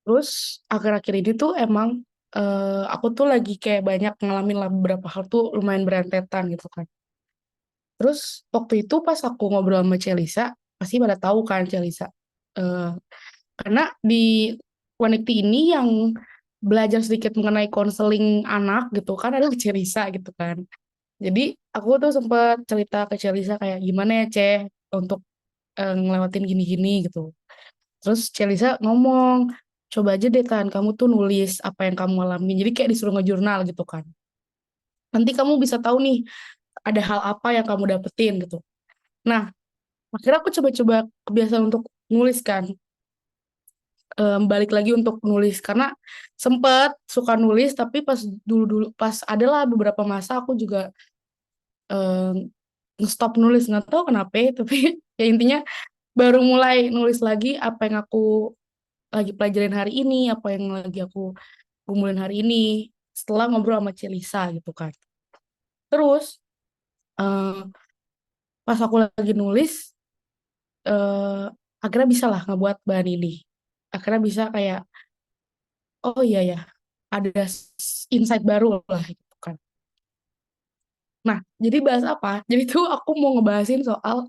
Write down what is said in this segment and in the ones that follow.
Terus akhir-akhir ini tuh emang aku tuh lagi kayak banyak ngalamin lah beberapa hal tuh lumayan berentetan gitu kan. Terus waktu itu pas aku ngobrol sama Celisa, pasti pada tahu kan Celisa. Eh, karena di Wanekti ini yang belajar sedikit mengenai konseling anak gitu kan adalah Celisa gitu kan. Jadi aku tuh sempet cerita ke Celisa kayak gimana ya Ceh untuk ngelewatin gini-gini gitu. Terus Celisa ngomong, coba aja deh Tan, kamu tuh nulis apa yang kamu alami. Jadi kayak disuruh ngejurnal gitu kan. Nanti kamu bisa tahu nih, ada hal apa yang kamu dapetin gitu. Nah, akhirnya aku coba-coba kebiasaan untuk nulis kan. Balik lagi untuk nulis. Karena sempet suka nulis, tapi pas dulu-dulu, pas adalah beberapa masa aku juga stop nulis. Nggak tahu kenapa, tapi ya intinya baru mulai nulis lagi apa yang aku lagi pelajarin hari ini, apa yang lagi aku gumulin hari ini setelah ngobrol sama Celisa gitu kan. Terus eh, pas aku lagi nulis eh, akhirnya bisa lah ngebuat bahan ini. Akhirnya bisa kayak oh iya ya ada insight baru lah gitu kan. Nah jadi bahas apa? Jadi tuh aku mau ngebahasin soal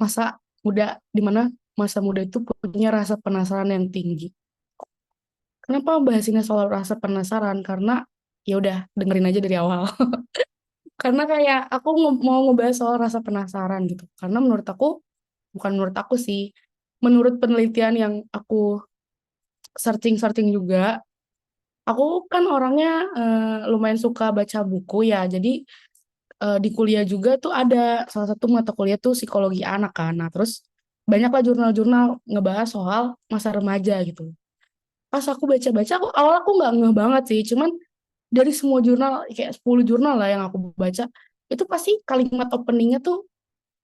masa muda dimana masa muda itu punya rasa penasaran yang tinggi. Kenapa bahasinnya soal rasa penasaran? Karena ya udah dengerin aja dari awal. Karena kayak aku mau ngebahas soal rasa penasaran gitu. Karena menurut aku, bukan menurut aku sih, menurut penelitian yang aku searching-searching juga, aku kan orangnya lumayan suka baca buku ya. Jadi di kuliah juga tuh ada salah satu mata kuliah tuh psikologi anak kan. Nah, terus banyaklah jurnal-jurnal ngebahas soal masa remaja gitu. Pas aku baca-baca, aku nggak ngeh banget sih. Cuman dari semua jurnal, kayak 10 jurnal lah yang aku baca, itu pasti kalimat openingnya tuh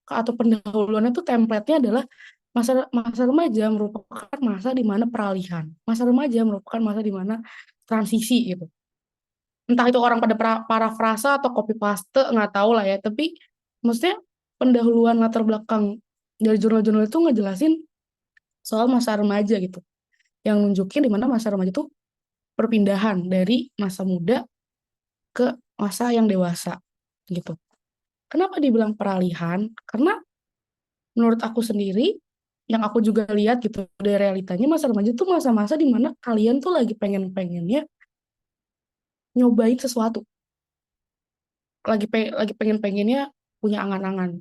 atau pendahuluannya tuh template-nya adalah masa masa remaja merupakan masa di mana peralihan. Masa remaja merupakan masa di mana transisi gitu. Entah itu orang pada parafrasa atau copy paste nggak tahu lah ya, tapi maksudnya pendahuluan latar belakang dari jurnal-jurnal itu ngejelasin soal masa remaja gitu. Yang nunjukin di mana masa remaja itu perpindahan dari masa muda ke masa yang dewasa gitu. Kenapa dibilang peralihan? Karena menurut aku sendiri, yang aku juga lihat gitu dari realitanya masa remaja tuh masa-masa di mana kalian tuh lagi pengen-pengennya nyobain sesuatu, lagi pengen-pengennya punya angan-angan.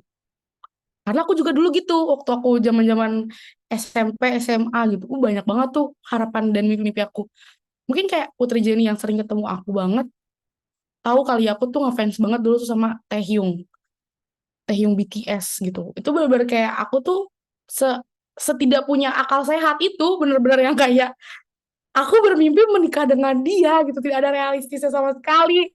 Karena aku juga dulu gitu, waktu aku zaman-zaman SMP, SMA gitu, banyak banget tuh harapan dan mimpi-mimpi aku. Mungkin kayak Putri Jenny yang sering ketemu aku banget, tahu kali aku tuh ngefans banget dulu tuh sama Taehyung, Taehyung BTS gitu. Itu bener-bener kayak aku tuh se setidak punya akal sehat itu bener-bener yang kayak aku bermimpi menikah dengan dia gitu, tidak ada realistisnya sama sekali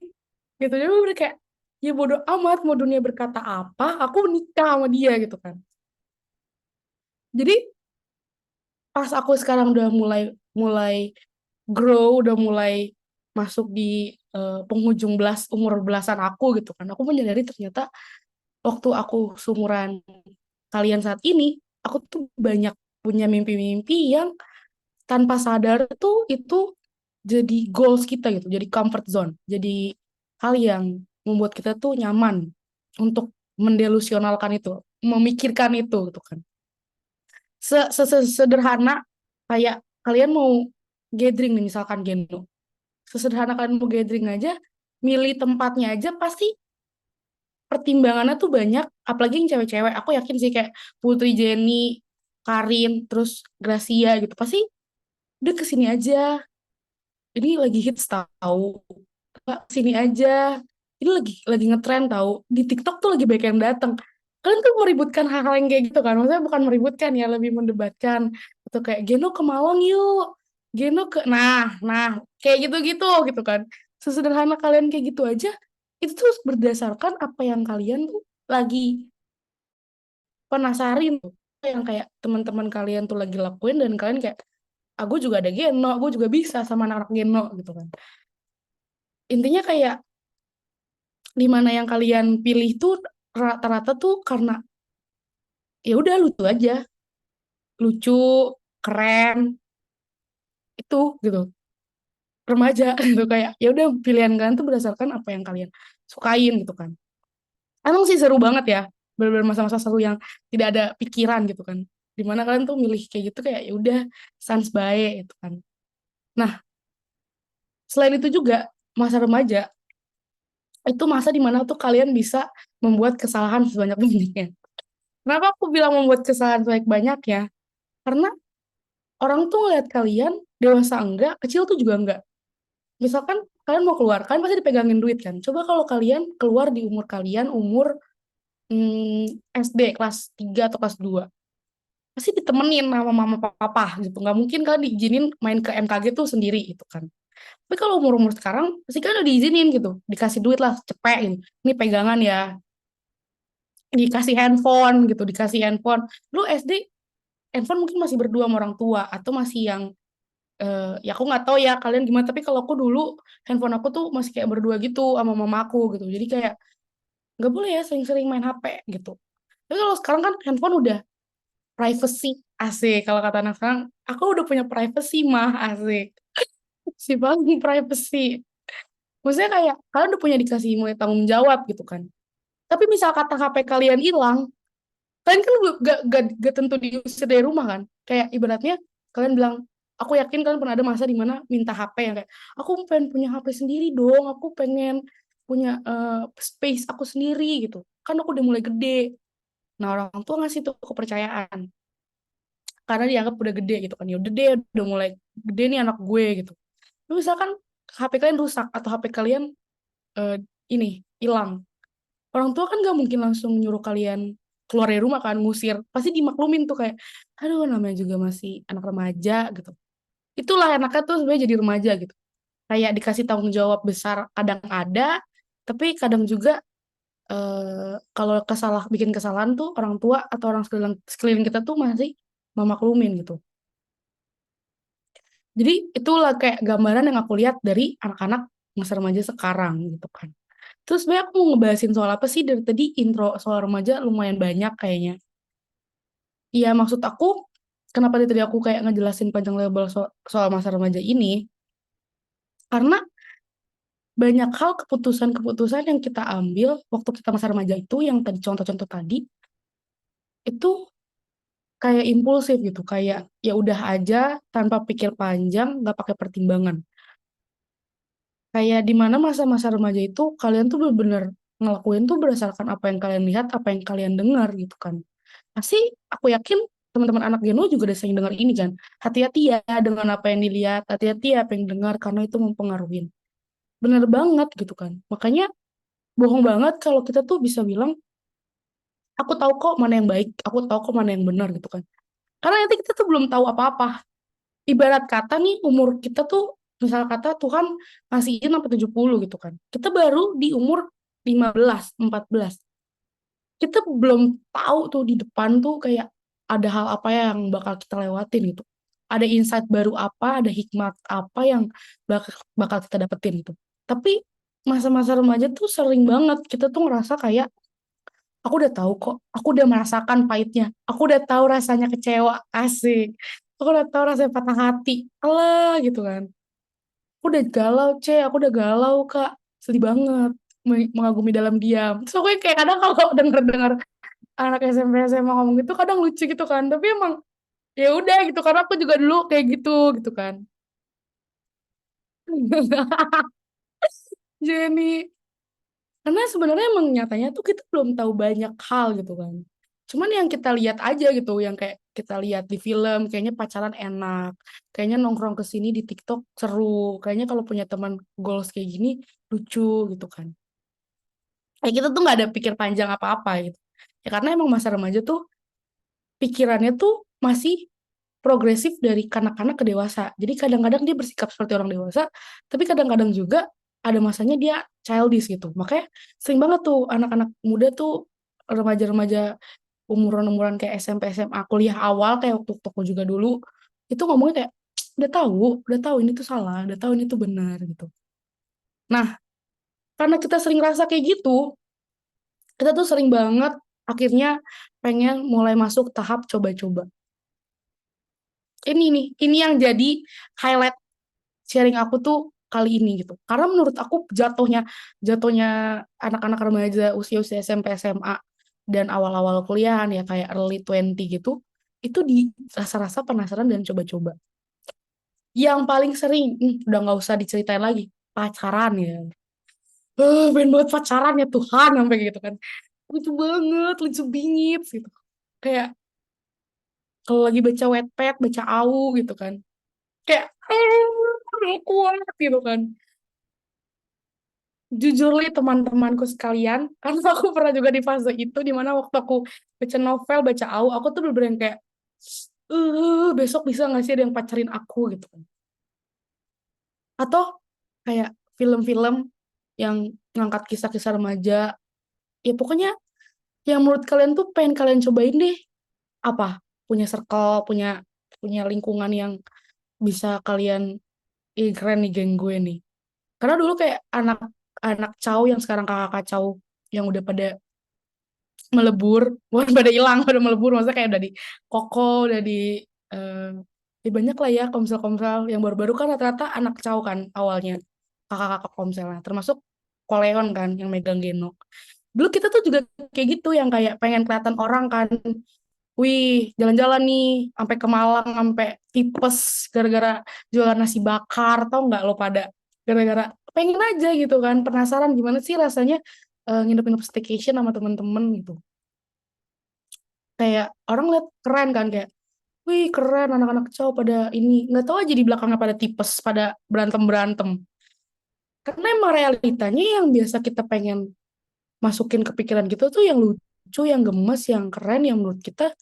gitu. Jadi bener kayak ya bodoh amat mau dunia berkata apa, aku menikah sama dia gitu kan. Jadi pas aku sekarang udah mulai mulai grow, udah mulai masuk di penghujung umur belasan aku gitu kan, aku menyadari ternyata waktu aku seumuran kalian saat ini, aku tuh banyak punya mimpi-mimpi yang tanpa sadar tuh itu jadi goals kita gitu, jadi comfort zone, jadi hal yang membuat kita tuh nyaman untuk mendelusionalkan itu, memikirkan itu gitu kan. Sederhana kayak kalian mau gathering nih misalkan Geno, sesederhana kalian mau gathering aja, milih tempatnya aja pasti pertimbangannya tuh banyak, apalagi yang cewek-cewek. Aku yakin sih kayak Putri Jenny, Karin, terus Gracia gitu pasti udah kesini aja, ini lagi hits tahu, Kak, sini aja, ini lagi ngetren tahu, di TikTok tuh lagi banyak yang datang. Kalian tuh meributkan hal-hal yang kayak gitu kan, maksudnya bukan meributkan ya, lebih mendebatkan atau kayak Geno ke Malang yuk, Geno ke nah kayak gitu-gitu gitu kan. Sesederhana kalian kayak gitu aja, itu tuh berdasarkan apa yang kalian tuh lagi penasarin tuh, yang kayak teman-teman kalian tuh lagi lakuin dan kalian kayak aku juga ada Geno, aku juga bisa sama anak-anak Geno gitu kan. Intinya kayak di mana yang kalian pilih tuh rata-rata tuh karena ya udah lucu aja, lucu, keren, itu gitu, remaja gitu. Kayak ya udah, pilihan kalian tuh berdasarkan apa yang kalian sukain gitu kan. Emang sih seru banget ya, bener-bener masa-masa seru yang tidak ada pikiran gitu kan, dimana kalian tuh milih kayak gitu, kayak ya udah, sans bae gitu kan. Nah, selain itu juga, masa remaja itu masa dimana tuh kalian bisa membuat kesalahan sebanyak-banyaknya. Kenapa aku bilang membuat kesalahan sebanyak-banyaknya? Karena orang tuh ngeliat kalian dewasa enggak, kecil tuh juga enggak. Misalkan kalian mau keluar, kalian pasti dipegangin duit kan. Coba kalau kalian keluar di umur kalian, umur SD kelas 3 atau kelas 2, pasti ditemenin sama mama papa gitu. Nggak mungkin kalian diizinin main ke MKG tuh sendiri gitu kan. Tapi kalau umur-umur sekarang, pasti kan udah diizinin gitu. Dikasih duit lah, cepet gitu. Ini pegangan ya, dikasih handphone gitu, dikasih handphone. Lu SD, handphone mungkin masih berdua sama orang tua, atau masih yang ya aku nggak tahu ya kalian gimana, tapi kalau aku dulu handphone aku tuh masih kayak berdua gitu sama mama aku gitu, jadi kayak nggak boleh ya sering-sering main HP gitu. Tapi kalau sekarang kan handphone udah privacy, asik, kalau kata anak sekarang, aku udah punya privacy mah, asik, si bang privacy, maksudnya kayak kalian udah punya, dikasih mulai tanggung jawab gitu kan. Tapi misal kata HP kalian hilang, kalian kan gak tentu diusir dari rumah kan. Kayak ibaratnya kalian bilang, aku yakin kalian pernah ada masa dimana minta HP yang kayak, aku pengen punya HP sendiri dong, aku pengen punya space aku sendiri gitu. Kan aku udah mulai gede. Nah, orang tua ngasih tuh kepercayaan. Karena dianggap udah gede gitu kan. Ya udah deh, udah mulai gede nih anak gue gitu. Tapi misalkan HP kalian rusak atau HP kalian eh, ini hilang, orang tua kan gak mungkin langsung nyuruh kalian keluar dari rumah kan, ngusir. Pasti dimaklumin tuh kayak, aduh namanya juga masih anak remaja gitu. Itulah enaknya tuh sebenarnya jadi remaja gitu. Kayak dikasih tanggung jawab besar kadang ada, tapi kadang juga kalau bikin kesalahan tuh orang tua atau orang sekeliling, sekeliling kita tuh masih memaklumin gitu. Jadi itulah kayak gambaran yang aku lihat dari anak-anak masa remaja sekarang gitu kan. Terus sebenarnya aku mau ngebahasin soal apa sih, dari tadi intro soal remaja lumayan banyak kayaknya. Iya, maksud aku, kenapa dari tadi aku kayak ngejelasin panjang lebar soal masa remaja ini, karena banyak hal, keputusan-keputusan yang kita ambil waktu kita masa remaja itu, yang tadi contoh-contoh tadi, itu kayak impulsif gitu, kayak ya udah aja tanpa pikir panjang, nggak pakai pertimbangan. Kayak di mana masa-masa remaja itu kalian tuh bener-bener ngelakuin tuh berdasarkan apa yang kalian lihat, apa yang kalian dengar gitu kan. Pasti aku yakin teman-teman anak Geno juga udah sering dengar ini kan. Hati-hati ya dengan apa yang dilihat, hati-hati ya apa yang dengar, karena itu mempengaruhi. Bener banget gitu kan. Makanya bohong banget kalau kita tuh bisa bilang, aku tahu kok mana yang baik, aku tahu kok mana yang benar gitu kan. Karena nanti kita tuh belum tahu apa-apa. Ibarat kata nih, umur kita tuh, misal kata Tuhan ngasih izin sampai 70 gitu kan. Kita baru di umur 15, 14. Kita belum tahu tuh di depan tuh kayak ada hal apa yang bakal kita lewatin gitu. Ada insight baru apa, ada hikmat apa yang bakal kita dapetin gitu. Tapi masa-masa remaja tuh sering banget kita tuh ngerasa kayak, aku udah tahu kok, aku udah merasakan pahitnya, aku udah tahu rasanya kecewa, asik. Aku udah tahu rasanya patah hati, alah gitu kan. Aku udah galau, aku udah galau, Kak. Sedih banget, mengagumi dalam diam. Terus aku kayak kadang kalau denger-denger anak SMP SMA ngomong gitu kadang lucu gitu kan, tapi emang ya udah gitu, karena aku juga dulu kayak gitu gitu kan. Jenny, karena sebenarnya emang nyatanya tuh kita belum tahu banyak hal gitu kan, cuman yang kita lihat aja gitu, yang kayak kita lihat di film, kayaknya pacaran enak, kayaknya nongkrong ke sini di TikTok seru, kayaknya kalau punya teman goals kayak gini lucu gitu kan. Kayak kita tuh nggak ada pikir panjang apa-apa gitu ya, karena emang masa remaja tuh pikirannya tuh masih progresif dari kanak-kanak ke dewasa. Jadi kadang-kadang dia bersikap seperti orang dewasa, tapi kadang-kadang juga ada masanya dia childish gitu. Makanya sering banget tuh anak-anak muda tuh, remaja-remaja umuran-umuran kayak SMP, SMA, kuliah awal, kayak waktu aku juga dulu, itu ngomongnya kayak, udah tahu ini tuh salah, udah tahu ini tuh benar gitu. Nah, karena kita sering rasa kayak gitu, kita tuh sering banget akhirnya pengen mulai masuk tahap coba-coba. ini yang jadi highlight sharing aku tuh kali ini gitu. Karena menurut aku jatuhnya jatuhnya anak-anak remaja usia-usia SMP SMA dan awal-awal kuliahan ya kayak early 20 gitu, itu di rasa-rasa penasaran dan coba-coba. Yang paling sering, udah nggak usah diceritain lagi, pacaran ya. Pengen banget pacaran ya Tuhan sampai gitu kan. Lucu banget, lucu bingit gitu. Kayak kalau lagi baca Wattpad, baca AU gitu kan. Kayak nggak kuat gitu kan. Jujur nih teman-temanku sekalian, karena aku pernah juga di fase itu di mana waktu aku baca novel, baca AU, aku tuh bener-bener yang kayak besok bisa nggak sih ada yang pacarin aku gitu kan. Atau kayak film-film yang ngangkat kisah-kisah remaja, ya pokoknya yang menurut kalian tuh pengen kalian cobain deh. Apa? Punya circle, punya punya lingkungan yang bisa kalian, ih keren nih geng gue nih. Karena dulu kayak anak anak cau yang sekarang kakak-kakak cau yang udah pada melebur, bukan pada hilang, pada melebur, maksudnya kayak udah di koko, udah di eh ya banyak lah ya komsel-komsel yang baru-baru kan rata-rata anak cau kan awalnya kakak-kakak komselnya, termasuk Koleon kan yang megang Genok. Dulu kita tuh juga kayak gitu yang kayak pengen kelihatan orang kan, wih jalan-jalan nih sampai ke Malang sampai tipes gara-gara jualan nasi bakar, tau nggak lo pada gara-gara pengen aja gitu kan, penasaran gimana sih rasanya nginep-nginep staycation sama temen-temen gitu. Kayak orang lihat keren kan, kayak wih keren anak-anak cowok pada ini, nggak tahu aja di belakangnya pada tipes pada berantem berantem, karena emang realitanya yang biasa kita pengen masukin ke pikiran kita tuh yang lucu, yang gemes, yang keren, yang menurut kita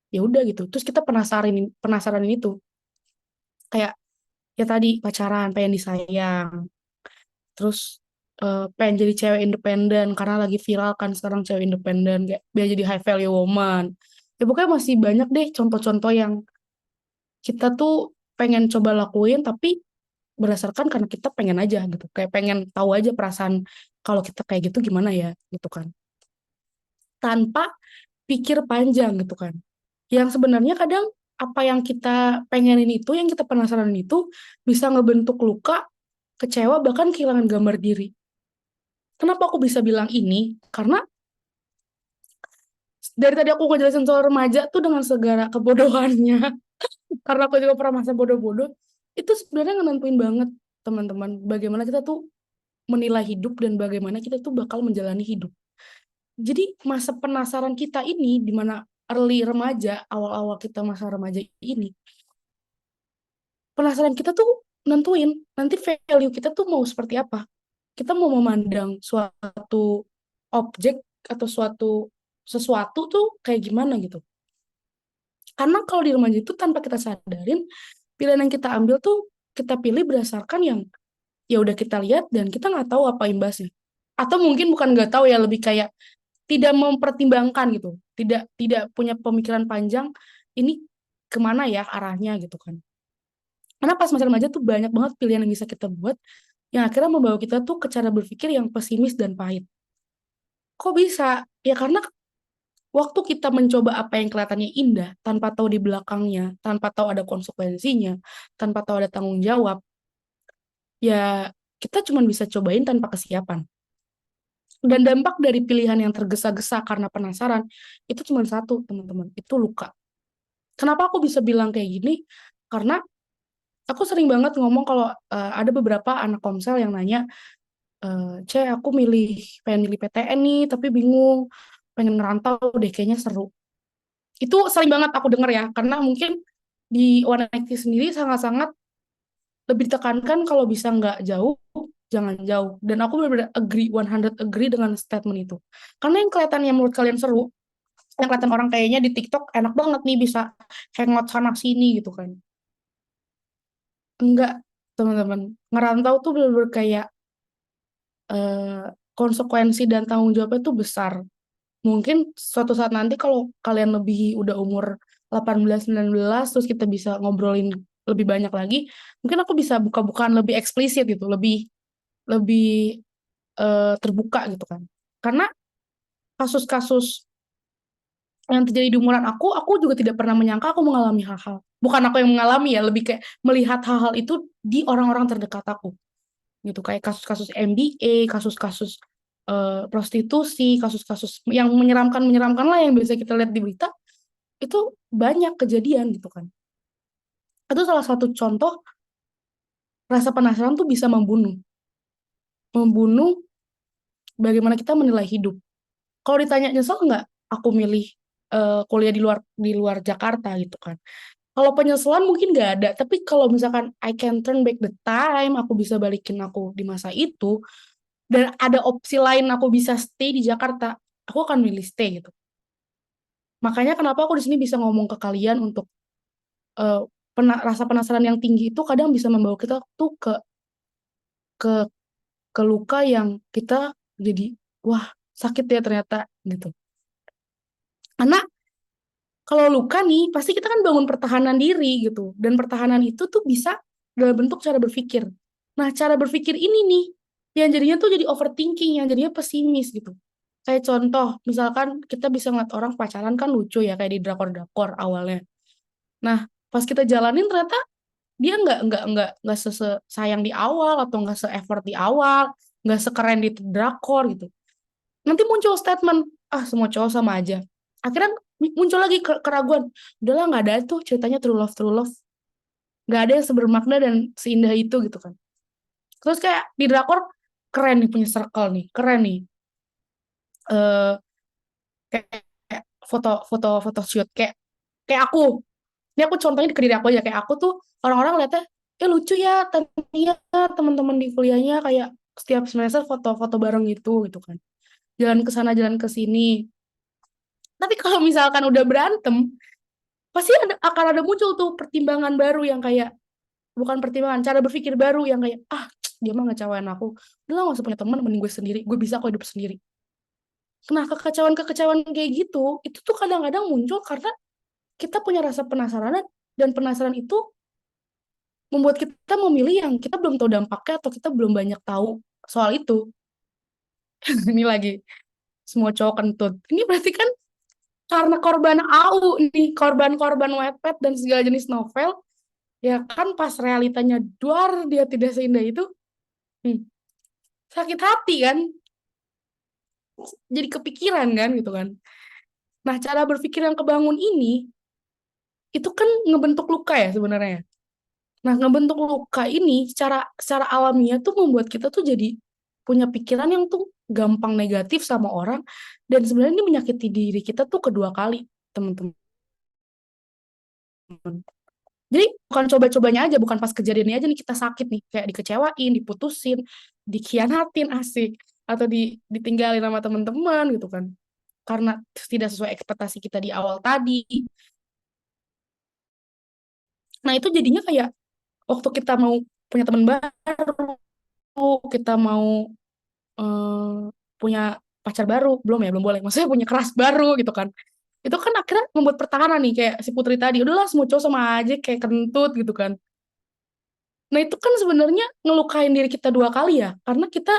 ya udah gitu, terus kita penasaran penasaran itu kayak ya tadi pacaran pengen disayang, terus pengen jadi cewek independen karena lagi viral kan sekarang cewek independen kayak biar jadi high value woman. Ya pokoknya masih banyak deh contoh-contoh yang kita tuh pengen coba lakuin tapi berdasarkan karena kita pengen aja gitu, kayak pengen tahu aja perasaan kalau kita kayak gitu gimana ya gitu kan, tanpa pikir panjang gitu kan, yang sebenarnya kadang apa yang kita pengenin itu, yang kita penasaran itu bisa ngebentuk luka, kecewa, bahkan kehilangan gambar diri. Kenapa aku bisa bilang ini? Karena dari tadi aku ngejelasin soal remaja tuh dengan segala kebodohannya, karena aku juga pernah masa bodoh-bodoh, itu sebenarnya ngenentuin banget teman-teman bagaimana kita tuh menilai hidup dan bagaimana kita tuh bakal menjalani hidup. Jadi masa penasaran kita ini di mana early remaja, awal-awal kita masa remaja ini, penasaran kita tuh nentuin nanti value kita tuh mau seperti apa. Kita mau memandang suatu objek atau sesuatu tuh kayak gimana gitu. Karena kalau di remaja itu tanpa kita sadarin, pilihan yang kita ambil tuh kita pilih berdasarkan yang ya udah kita lihat dan kita nggak tahu apa imbasnya. Atau mungkin bukan nggak tahu ya, lebih kayak tidak mempertimbangkan gitu, tidak tidak punya pemikiran panjang ini kemana ya arahnya gitu kan. Karena pas masa remaja tuh banyak banget pilihan yang bisa kita buat yang akhirnya membawa kita tuh ke cara berpikir yang pesimis dan pahit. Kok bisa? Ya karena waktu kita mencoba apa yang kelihatannya indah tanpa tahu di belakangnya, tanpa tahu ada konsekuensinya, tanpa tahu ada tanggung jawab, ya kita cuma bisa cobain tanpa kesiapan. Dan dampak dari pilihan yang tergesa-gesa karena penasaran itu cuma satu, teman-teman, itu luka. Kenapa aku bisa bilang kayak gini? Karena aku sering banget ngomong kalau ada beberapa anak komsel yang nanya, aku pengen milih PTN nih, tapi bingung, pengen ngerantau deh, kayaknya seru. Itu sering banget aku denger ya, karena mungkin di One Night sendiri sangat-sangat lebih ditekankan kalau bisa nggak jauh, jangan jauh. Dan aku benar-benar agree, 100 agree dengan statement itu. Karena yang kelihatan yang menurut kalian seru, yang kelihatan orang kayaknya di TikTok enak banget nih bisa hangout sana sini gitu kan. Enggak, teman-teman. Ngerantau tuh benar-benar kayak eh, konsekuensi dan tanggung jawabnya tuh besar. Mungkin suatu saat nanti kalau kalian lebih udah umur 18 19 terus kita bisa ngobrolin lebih banyak lagi, mungkin aku bisa buka-bukaan lebih eksplisit gitu, lebih lebih terbuka gitu kan. Karena kasus-kasus yang terjadi di umuran aku juga tidak pernah menyangka aku mengalami hal-hal. Bukan aku yang mengalami ya, lebih kayak melihat hal-hal itu di orang-orang terdekat aku. Gitu, kayak kasus-kasus MBA, kasus-kasus prostitusi, kasus-kasus yang menyeramkan lah yang biasa kita lihat di berita, itu banyak kejadian gitu kan. Itu salah satu contoh rasa penasaran tuh bisa membunuh. Membunuh bagaimana kita menilai hidup. Kalau ditanya nyesel nggak, aku milih kuliah di luar Jakarta gitu kan. Kalau penyesalan mungkin nggak ada, tapi kalau misalkan I can turn back the time, aku bisa balikin aku di masa itu, dan ada opsi lain aku bisa stay di Jakarta, aku akan milih stay gitu. Makanya kenapa aku di sini bisa ngomong ke kalian untuk eh, rasa penasaran yang tinggi itu kadang bisa membawa kita tuh ke ke luka yang kita jadi wah sakit ya ternyata gitu. Karena kalau luka nih pasti kita kan bangun pertahanan diri gitu, dan pertahanan itu tuh bisa dalam bentuk cara berpikir. Nah, cara berpikir ini nih yang jadinya tuh jadi overthinking, yang jadinya pesimis gitu. Kayak contoh, misalkan kita bisa ngeliat orang pacaran kan lucu ya kayak di drakor-drakor awalnya. Nah, pas kita jalanin ternyata dia nggak sayang di awal, atau nggak se-effort di awal, nggak sekeren di drakor gitu. Nanti muncul statement, ah semua cowok sama aja. Akhirnya muncul lagi keraguan, udahlah nggak ada tuh ceritanya true love, nggak ada yang sebermakna dan seindah itu gitu kan. Terus kayak di drakor keren nih punya circle nih, keren nih. eh kayak foto shoot kayak kayak aku. Ini aku contohnya ke diri aku aja, kayak aku tuh orang-orang lihatnya, lucu ya Tania, teman-teman di kuliahnya kayak setiap semester foto-foto bareng gitu kan. Jalan ke sana, jalan ke sini. Tapi kalau misalkan udah berantem, pasti akan ada muncul tuh pertimbangan baru yang kayak, bukan pertimbangan, cara berpikir baru yang kayak, dia mah ngecewain aku. Udah lah, gak usah punya teman, mending gue sendiri. Gue bisa kok hidup sendiri. Nah, kekecewaan-kekecewaan kayak gitu, itu tuh kadang-kadang muncul karena kita punya rasa penasaran, dan penasaran itu membuat kita memilih yang kita belum tahu dampaknya, atau kita belum banyak tahu soal itu. Ini lagi semua cowok kentut. Ini berarti kan karena korban AU nih, korban-korban Wattpad dan segala jenis novel, ya kan pas realitanya duar dia tidak seindah itu, hmm, sakit hati kan, jadi kepikiran kan gitu kan. Nah, cara berpikir yang kebangun ini itu kan ngebentuk luka ya sebenarnya. Nah, ngebentuk luka ini secara secara alamiah tuh membuat kita tuh jadi punya pikiran yang tuh gampang negatif sama orang, dan sebenarnya ini menyakiti diri kita tuh kedua kali, teman-teman. Jadi bukan coba-cobanya aja, bukan pas kejadiannya aja nih kita sakit nih, kayak dikecewain, diputusin, dikhianatin asik, atau ditinggalin sama teman-teman gitu kan. Karena tidak sesuai ekspektasi kita di awal tadi. Nah, itu jadinya kayak waktu kita mau punya teman baru, kita mau eh, punya pacar baru, belum ya, belum boleh. Maksudnya punya keras baru gitu kan. Itu kan akhirnya membuat pertahanan nih, kayak si Putri tadi, udahlah semua cowok sama aja kayak kentut gitu kan. Nah, itu kan sebenarnya ngelukain diri kita dua kali ya, karena kita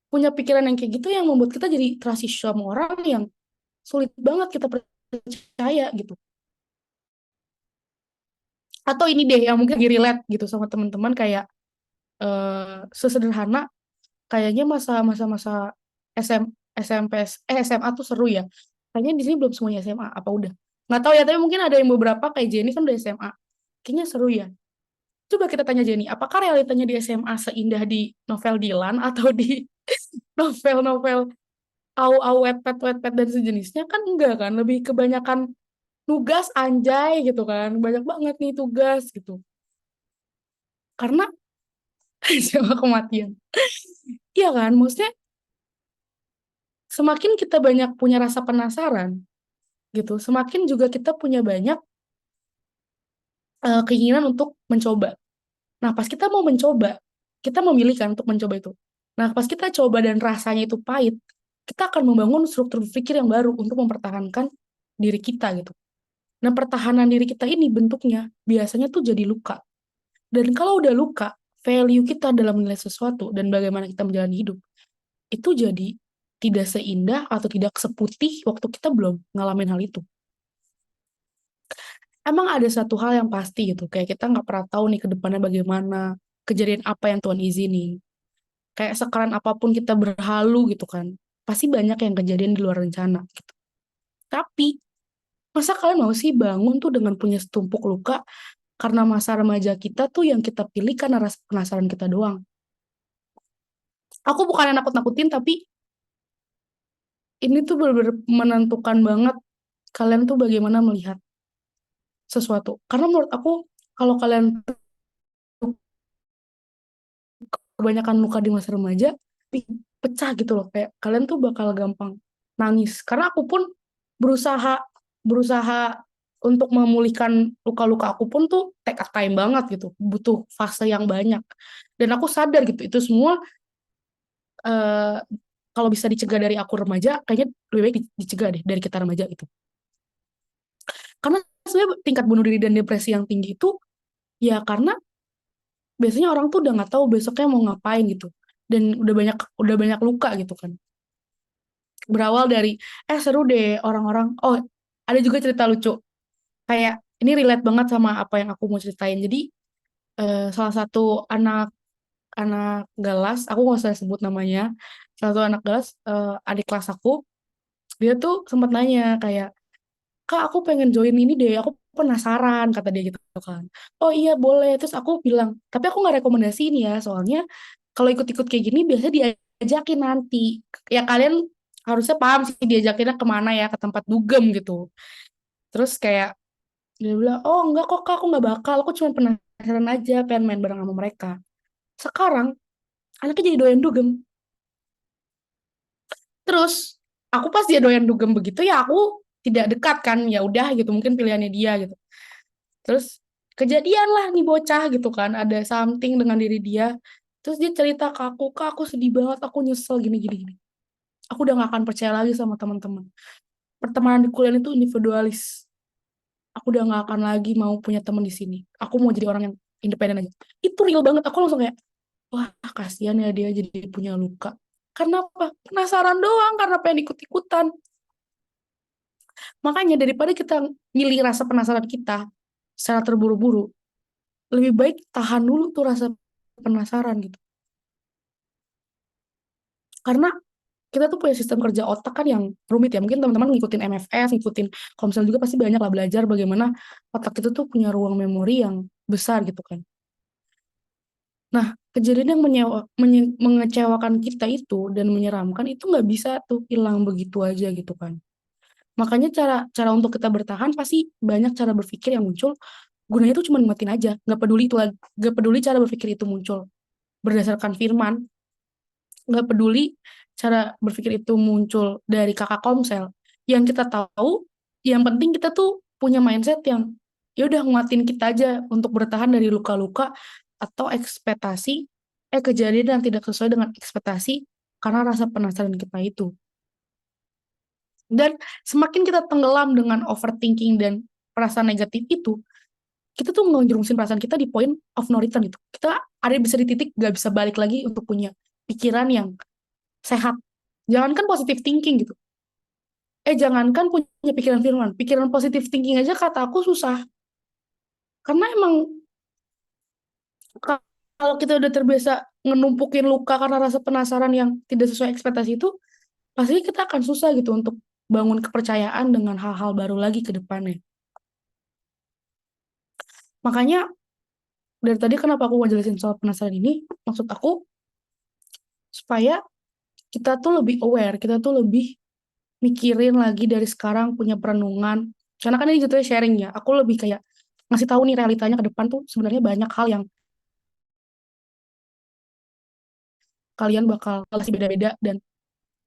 punya pikiran yang kayak gitu yang membuat kita jadi trust sama orang yang sulit banget kita percaya gitu. Atau ini deh yang mungkin lagi relate gitu sama teman-teman, kayak sesederhana kayaknya masa-masa SM, SMP, SMA tuh seru ya. Kayaknya di sini belum semuanya SMA, apa udah? Nggak tahu ya, tapi mungkin ada yang beberapa kayak Jenny kan udah SMA. Kayaknya seru ya. Coba kita tanya Jenny, apakah realitanya di SMA seindah di novel Dilan atau di novel-novel au-au, wetpad dan sejenisnya? Kan enggak kan, lebih kebanyakan tugas anjay gitu kan. Banyak banget nih tugas gitu. Karena sama kematian. Iya kan, maksudnya semakin kita banyak punya rasa penasaran gitu, semakin juga kita punya banyak keinginan untuk mencoba. Nah, pas kita mau mencoba, kita memilih kan untuk mencoba itu. Nah, pas kita coba dan rasanya itu pahit, kita akan membangun struktur berpikir yang baru untuk mempertahankan diri kita gitu. Nah, pertahanan diri kita ini bentuknya biasanya tuh jadi luka. Dan kalau udah luka, value kita dalam menilai sesuatu dan bagaimana kita menjalani hidup, itu jadi tidak seindah atau tidak seputih waktu kita belum ngalamin hal itu. emang ada satu hal yang pasti gitu, kayak kita nggak pernah tahu nih ke depannya bagaimana, kejadian apa yang Tuhan izinin. Kayak sekeren apapun kita berhalu gitu kan, pasti banyak yang kejadian di luar rencana gitu. Tapi masa kalian mau sih bangun tuh dengan punya setumpuk luka karena masa remaja kita tuh yang kita pilih karena rasa penasaran kita doang. Aku bukan yang nakut-nakutin, tapi ini tuh benar-benar menentukan banget kalian tuh bagaimana melihat sesuatu. Karena menurut aku, kalau kalian tuh kebanyakan luka di masa remaja, pecah gitu loh. Kayak kalian tuh bakal gampang nangis. Karena aku pun berusaha berusaha untuk memulihkan luka-luka aku pun tuh take a time banget gitu. Butuh fase yang banyak. Dan aku sadar gitu, itu semua eh, kalau bisa dicegah dari aku remaja, kayaknya lebih baik dicegah deh dari kita remaja gitu. Karena sebenarnya tingkat bunuh diri dan depresi yang tinggi itu ya karena biasanya orang tuh udah nggak tahu besoknya mau ngapain gitu, dan udah banyak luka gitu kan. Berawal dari seru deh orang-orang. Oh, ada juga cerita lucu. Kayak ini relate banget sama apa yang aku mau ceritain. Jadi salah satu anak anak galas, aku nggak usah sebut namanya. Salah satu anak galas, adik kelas aku, dia tuh sempat nanya kayak, Kak, aku pengen join ini deh, aku penasaran, kata dia gitu kan. Oh iya boleh, terus aku bilang, tapi aku nggak rekomendasiin ya, soalnya kalau ikut-ikut kayak gini biasanya diajakin nanti. Ya kalian harusnya paham sih diajakinnya kemana ya, ke tempat dugem gitu. Terus kayak dia bilang, oh enggak kok Kak, aku nggak bakal, aku cuma penasaran aja, pengen main bareng sama mereka. Sekarang anaknya jadi doyan dugem. Terus aku pas dia doyan dugem begitu ya aku tidak dekat kan, ya udah gitu, mungkin pilihannya dia gitu. Terus kejadian lah nih bocah gitu kan, ada something dengan diri dia. Terus dia cerita ke aku, Kak, aku sedih banget, aku nyesel gini gini gini. Aku udah gak akan percaya lagi sama teman-teman. Pertemanan di kuliah itu individualis. Aku udah gak akan lagi mau punya teman di sini. Aku mau jadi orang yang independen aja. Itu real banget. Aku langsung kayak, wah kasihan ya dia jadi punya luka. Karena apa? Penasaran doang, karena pengen ikut-ikutan. Makanya daripada kita milih rasa penasaran kita secara terburu-buru, lebih baik tahan dulu tuh rasa penasaran gitu. Karena kita tuh punya sistem kerja otak kan yang rumit ya. Mungkin teman-teman ngikutin MFS, ngikutin Komsel juga pasti banyak lah belajar bagaimana otak itu tuh punya ruang memori yang besar gitu kan. Nah, kejadian yang mengecewakan kita itu dan menyeramkan itu nggak bisa tuh hilang begitu aja gitu kan. Makanya cara cara untuk kita bertahan pasti banyak cara berpikir yang muncul. Gunanya tuh cuma nguatin aja, nggak peduli itu lagi, nggak peduli cara berpikir itu muncul berdasarkan firman, nggak peduli cara berpikir itu muncul dari kakak Komsel. Yang kita tahu, yang penting kita tuh punya mindset yang ya udah nguatin kita aja untuk bertahan dari luka-luka atau kejadian yang tidak sesuai dengan ekspektasi karena rasa penasaran kita itu. Dan semakin kita tenggelam dengan overthinking dan perasaan negatif itu, kita tuh ngejerumusin perasaan kita di point of no return gitu. Kita ada bisa di titik gak bisa balik lagi untuk punya pikiran yang sehat. Jangankan positive thinking gitu. Jangankan punya pikiran firman. Pikiran positive thinking aja kata aku susah. Karena emang kalau kita udah terbiasa ngenumpukin luka karena rasa penasaran yang tidak sesuai ekspektasi itu, pasti kita akan susah gitu untuk bangun kepercayaan dengan hal-hal baru lagi ke depannya. Makanya dari tadi kenapa aku mau jelasin soal penasaran ini, maksud aku supaya kita tuh lebih aware, kita tuh lebih mikirin lagi dari sekarang, punya perenungan. Karena kan ini jatuhnya sharing ya. Aku lebih kayak ngasih tahu nih realitanya ke depan tuh sebenarnya banyak hal yang kalian bakal kasih beda-beda dan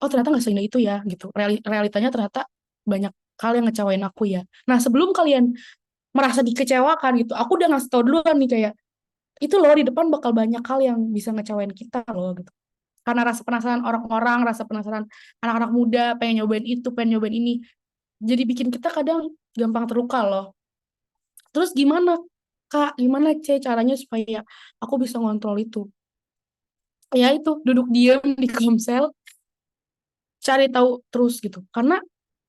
oh ternyata nggak seindah itu ya gitu. Realitanya ternyata banyak hal yang ngecewain aku ya. Nah sebelum kalian merasa dikecewakan gitu, aku udah ngasih tahu duluan nih kayak itu loh di depan bakal banyak hal yang bisa ngecewain kita loh gitu. Karena rasa penasaran orang-orang, rasa penasaran anak-anak muda pengen nyobain itu, pengen nyobain ini. Jadi bikin kita kadang gampang terluka loh. Terus gimana Kak, gimana caranya supaya aku bisa ngontrol itu? Ya itu, duduk diam di Komsel, cari tahu terus gitu. Karena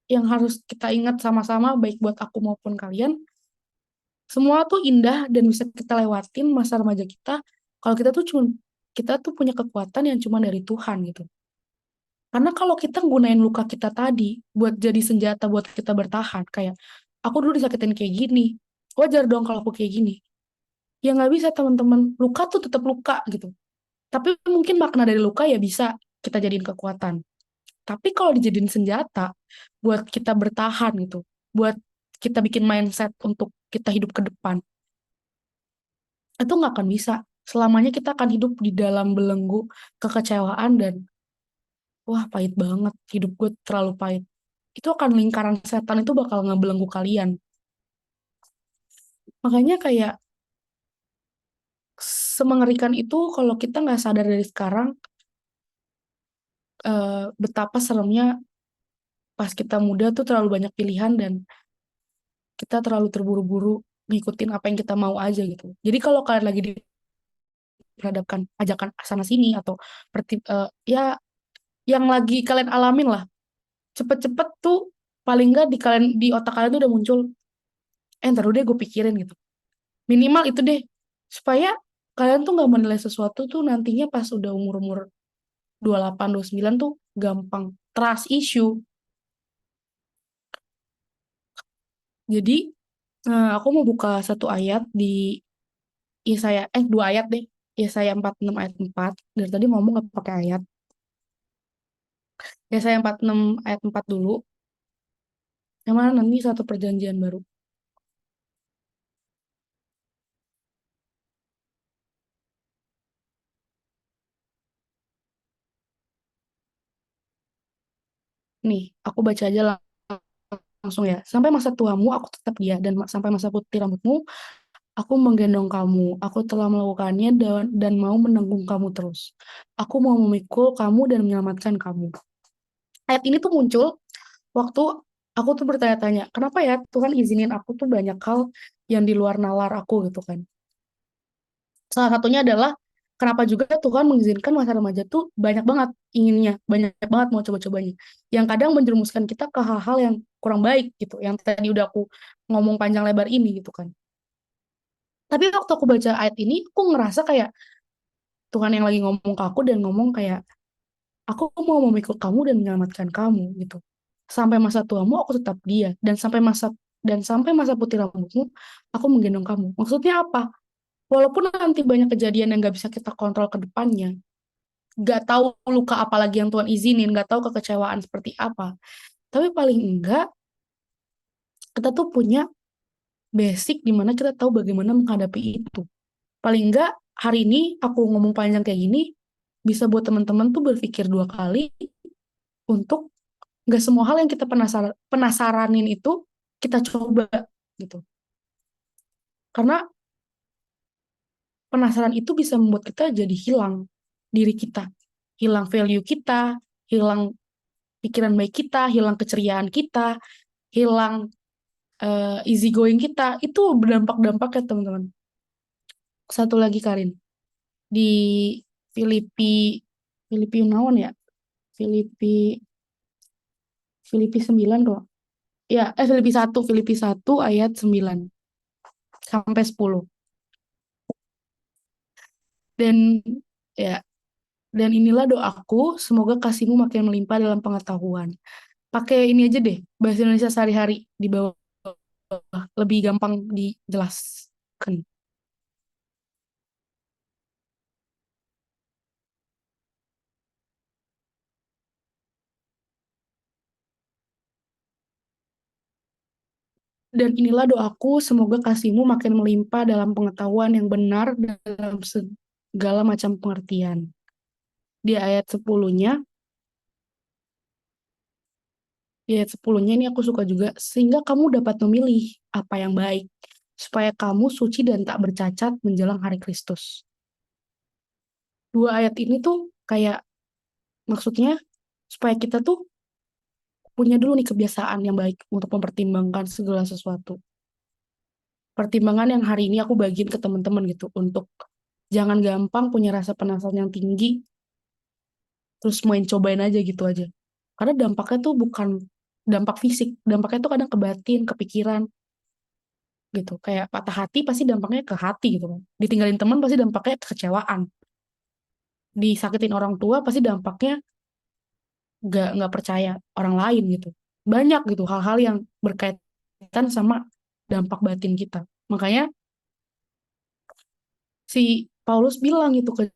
yang harus kita ingat sama-sama, baik buat aku maupun kalian, Semua tuh indah dan bisa kita lewatin masa remaja kita kalau kita tuh punya kekuatan yang cuma dari Tuhan gitu. Karena kalau kita gunain luka kita tadi buat jadi senjata buat kita bertahan, kayak aku dulu disakitin kayak gini, wajar dong kalau aku kayak gini. Ya nggak bisa teman-teman, luka tuh tetap luka gitu. Tapi mungkin makna dari luka ya bisa kita jadiin kekuatan. Tapi kalau dijadiin senjata buat kita bertahan gitu, buat kita bikin mindset untuk kita hidup ke depan, itu nggak akan bisa. Selamanya kita akan hidup di dalam belenggu kekecewaan dan wah pahit banget, hidup gue terlalu pahit. Itu akan lingkaran setan itu bakal ngebelenggu kalian. Makanya kayak semengerikan itu kalau kita nggak sadar dari sekarang betapa seremnya pas kita muda tuh terlalu banyak pilihan dan kita terlalu terburu-buru ngikutin apa yang kita mau aja gitu. Jadi kalau kalian lagi diperhadapkan ajakan sana sini atau ya yang lagi kalian alamin lah, cepet-cepet tuh paling nggak di otak kalian tuh udah muncul, ntar dulu deh gue pikirin gitu. Minimal itu deh supaya kalian tuh nggak menilai sesuatu tuh nantinya pas udah umur-umur 28 29 tuh gampang trust issue. Jadi aku mau buka satu ayat di Yesaya, dua ayat deh. Yesaya 46 ayat 4. Dari tadi ngomong gak pakai ayat. Yesaya 46 ayat 4 dulu. Yang mana nanti satu perjanjian baru. Nih, aku baca aja langsung ya. Sampai masa tuamu aku tetap dia, dan sampai masa putih rambutmu aku menggendong kamu. Aku telah melakukannya dan mau menanggung kamu terus. Aku mau memikul kamu dan menyelamatkan kamu. Ayat ini tuh muncul waktu aku tuh bertanya-tanya, kenapa ya Tuhan izinin aku tuh banyak hal yang di luar nalar aku gitu kan. Salah satunya adalah kenapa juga Tuhan mengizinkan masa remaja tuh banyak banget inginnya, banyak banget mau coba-cobanya. Yang kadang menjerumuskan kita ke hal-hal yang kurang baik gitu, yang tadi udah aku ngomong panjang lebar ini gitu kan. Tapi waktu aku baca ayat ini, aku ngerasa kayak Tuhan yang lagi ngomong ke aku dan ngomong kayak, aku mau memikul kamu dan menyelamatkan kamu gitu. Sampai masa tuamu aku tetap dia, dan sampai masa putih rambutmu aku menggendong kamu. Maksudnya apa? Walaupun nanti banyak kejadian yang gak bisa kita kontrol ke depannya, gak tahu luka apa lagi yang Tuhan izinin, gak tahu kekecewaan seperti apa. Tapi paling enggak kita tuh punya basic di mana kita tahu bagaimana menghadapi itu. Paling enggak hari ini aku ngomong panjang kayak gini bisa buat teman-teman tuh berpikir dua kali untuk nggak semua hal yang kita penasaranin itu kita coba gitu. Karena penasaran itu bisa membuat kita jadi hilang diri kita, hilang value kita, hilang pikiran baik kita, hilang keceriaan kita, hilang easy going kita, itu berdampak-dampak ya teman-teman. Satu lagi Karin, di Filipi, Filipi Unawan ya, Filipi, Filipi 9 kok. Ya, Filipi 1 ayat 9 sampai 10. Dan ya, dan inilah doaku, semoga kasihmu makin melimpah dalam pengetahuan. Pakai ini aja deh, bahasa Indonesia sehari-hari di bawah, lebih gampang dijelaskan. Dan inilah doaku, semoga kasihmu makin melimpah dalam pengetahuan yang benar dalam segala macam pengertian. Di ayat 10-nya, di ayat 10-nya ini aku suka juga, sehingga kamu dapat memilih apa yang baik, supaya kamu suci dan tak bercacat menjelang hari Kristus. Dua ayat ini tuh kayak maksudnya supaya kita tuh punya dulu nih kebiasaan yang baik untuk mempertimbangkan segala sesuatu. Pertimbangan yang hari ini aku bagiin ke teman-teman gitu untuk jangan gampang punya rasa penasaran yang tinggi terus main cobain aja gitu aja. Karena dampaknya tuh bukan dampak fisik, dampaknya tuh kadang ke batin, ke pikiran. gitu. Kayak patah hati pasti dampaknya ke hati gitu kan. Ditinggalin teman pasti dampaknya kekecewaan. Disakitin orang tua pasti dampaknya nggak percaya orang lain gitu. Banyak gitu hal-hal yang berkaitan sama dampak batin kita. Makanya si Paulus bilang gitu ke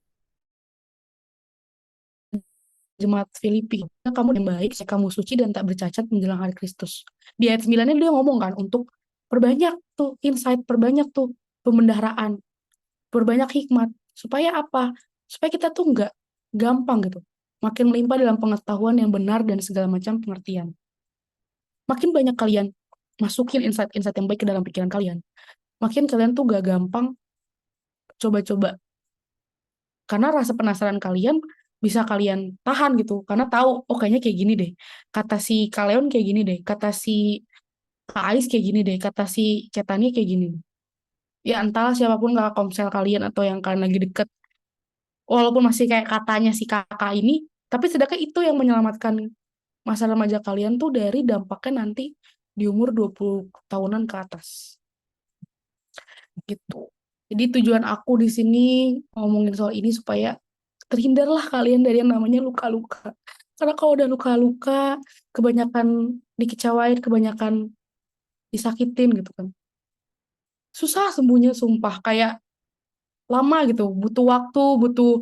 jemaat Filipi, kamu yang baik, kamu suci dan tak bercacat menjelang hari Kristus. Di ayat 9 dia ngomong kan untuk perbanyak tuh insight, perbanyak tuh pembendaharaan, perbanyak hikmat. Supaya apa? Supaya kita tuh nggak gampang gitu. Makin melimpah dalam pengetahuan yang benar dan segala macam pengertian. Makin banyak kalian masukin insight-insight yang baik ke dalam pikiran kalian, makin kalian tuh gak gampang coba-coba. Karena rasa penasaran kalian bisa kalian tahan gitu. Karena tahu, oh kayaknya kayak gini deh. Kata si Kaleon kayak gini deh. Kata si Kak Ais kayak gini deh. Kata si Cetani kayak gini. Ya entahlah siapapun gak komsel kalian atau yang kalian lagi deket. Walaupun masih kayak katanya si kakak ini. Tapi sedangkan itu yang menyelamatkan masa remaja kalian tuh dari dampaknya nanti di umur 20 tahunan ke atas. Gitu. Jadi tujuan aku di sini ngomongin soal ini supaya terhindarlah kalian dari yang namanya luka-luka. Karena kalau udah luka-luka, kebanyakan dikecewain, kebanyakan disakitin gitu kan. Susah sembuhnya sumpah, kayak lama gitu, butuh waktu, butuh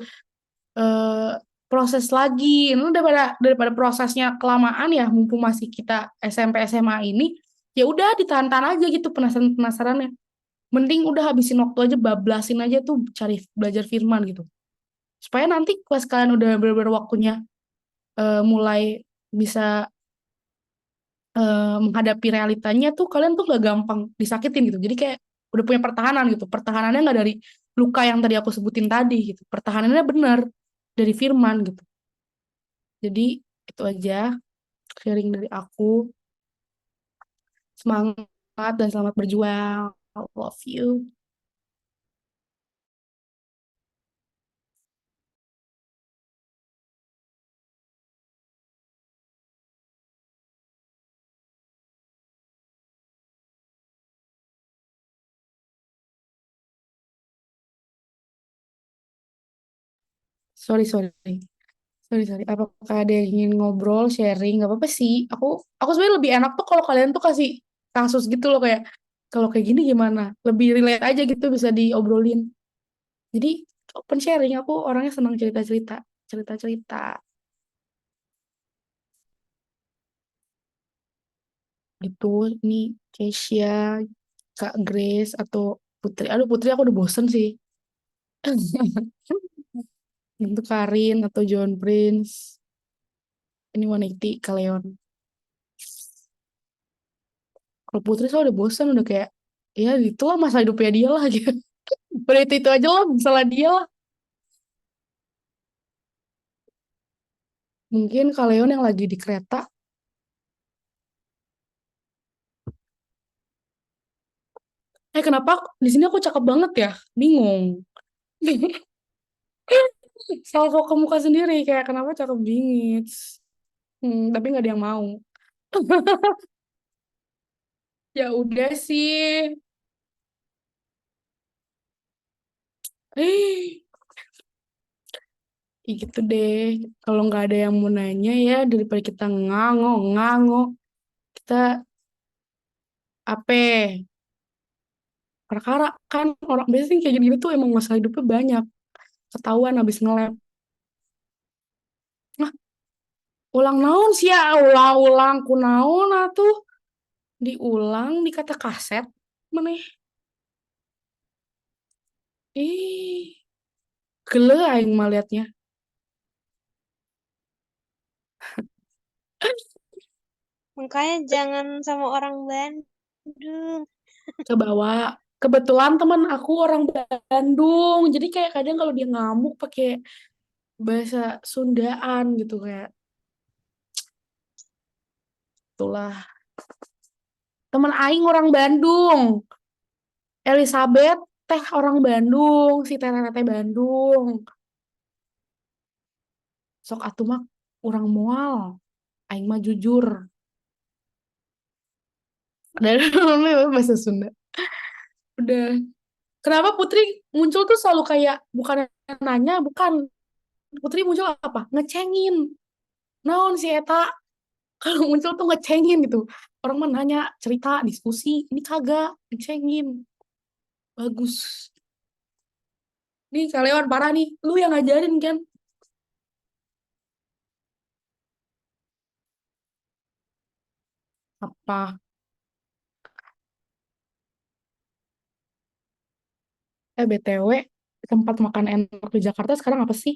eh, proses lagi. Ini daripada prosesnya kelamaan ya, mumpung masih kita SMP SMA ini, ya udah ditahan-tahan aja gitu penasaran-penasarannya. Mending udah habisin waktu aja, bablasin aja tuh cari belajar firman gitu. Supaya nanti pas kalian udah bener-bener waktunya mulai bisa menghadapi realitanya tuh kalian tuh gak gampang disakitin gitu. Jadi kayak udah punya pertahanan gitu. Pertahanannya nggak dari luka yang tadi aku sebutin tadi gitu. Pertahanannya benar dari firman gitu. Jadi itu aja sharing dari aku. Semangat dan selamat berjuang. I love you. Sorry, sorry. Sorry, sorry. Apakah ada yang ingin ngobrol, sharing? Gak apa-apa sih. Aku sebenarnya lebih enak tuh kalau kalian tuh kasih kasus gitu loh kayak kalau kayak gini gimana? Lebih relate aja gitu bisa diobrolin. Jadi open sharing. Aku orangnya senang cerita-cerita, cerita-cerita gitu. Ini Keisha, Kak Grace atau Putri. Aduh Putri aku udah bosen sih. Untuk Karin atau John Prince. Ini 180 Kaleon. Kalau Putri saya udah bosen udah kayak ya itulah masa hidupnya dia lah gitu. Udah itu aja lah masalah dia lah. Mungkin Kaleon yang lagi di kereta. Kenapa di sini aku cakep banget ya? Bingung. Salvo ke muka sendiri kayak kenapa cakep bingit. Tapi nggak ada yang mau. Ya udah sih. Eh, gitu deh. Kalau nggak ada yang mau nanya ya daripada kita ngango, kita apa? Perkara kan orang biasanya kayak gini tuh emang masalah hidupnya banyak. Ketahuan habis ngelab. Nah, ulang naon sih ya, ulang-ulang kunaon atuh. Diulang di kata kaset. Meneh. Ih, gele aing mah liatnya. Makanya jangan sama orang Bandung. Ke bawah. Kebetulan teman aku orang Bandung. Jadi kayak kadang kalau dia ngamuk pakai bahasa Sundaan gitu kayak itulah. Teman aing orang Bandung. Elizabeth teh orang Bandung, si teteh Bandung. Sok atuh mah urang moal. Aing mah jujur. Dan bahasa Sunda. Udah. Kenapa Putri muncul tuh selalu kayak bukan nanya, bukan. Putri muncul apa? Ngecengin. Naon si Eta kalau muncul tuh ngecengin gitu. Orang mah nanya, cerita, diskusi. Ini kagak, ngecengin. Bagus. Nih, Kalewan parah nih. Lu yang ngajarin kan? Apa? BTW, tempat makan enak di Jakarta sekarang apa sih?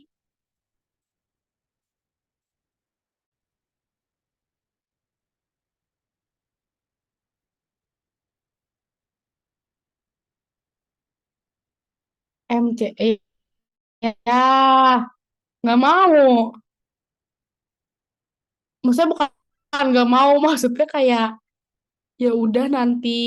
MCE. Ya, nggak mau. Maksudnya bukan nggak mau, maksudnya kayak ya udah nanti